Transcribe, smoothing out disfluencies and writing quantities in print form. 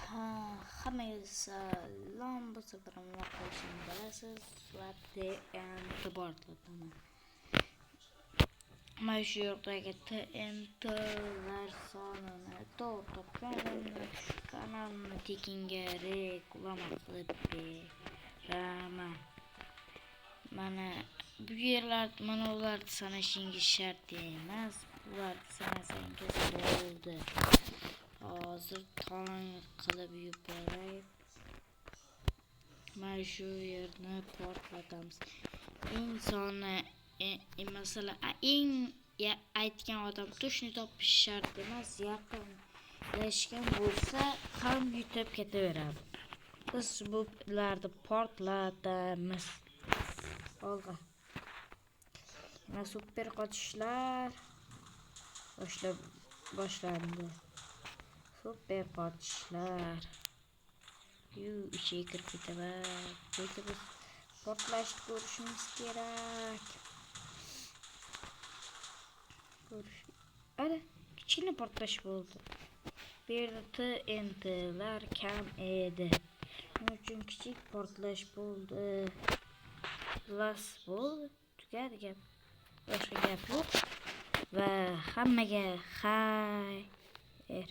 Hammaga salom, bu safar nima qilishimni bilasiz va TNT portlataman. Mana shu yerdagi TNTlar sonini to'plab shu kanalni tekinga reklama qilib beraman. Mana bu yerlarda mana ularni sanashingiz shart emas. Ularni sanasangiz bo'ldi. Hozir tong qilib yuboray. Mana shu yerni portlatamiz. Insonni masalan eng aytgan odam tushni topish shart emas, yaqinlashgan bo'lsa ham yutib ketaveradi. Biz bularni portlatamiz. Olg'a. Mana super qochishlar boshlandi. Super qochishlar. Ishga kirib ketaman. Biz portlashni ko'rishimiz kerak. Ana, kichkina portlash bo'ldi. Bu yerda TNTlar kam edi. Shuning uchun kichik portlash bo'ldi. Las bo'ldi. Tugadi gap. Boshqa gap yo'q. Va hammaga hay.